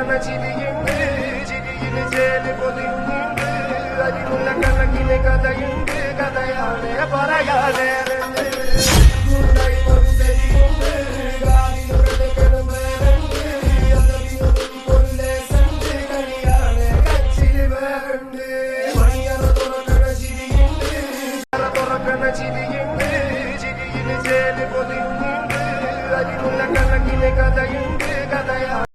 തുറക്കണ ചിരിയുണ്ട്, ചിരിയിൽ ചേല് പൊതിയുന്നുണ്ട്, അരിമുള്ള കണക്കിന് കഥയുണ്ട്, കഥയാണ് പറയാനേറുണ്ട്. ചിരിയുണ്ട്, ചിരിയിൽ ചേല് പൊതിയുന്നുണ്ട്, അരിമുള്ള കണക്കിന് കഥയുണ്ട്, കഥയാണ്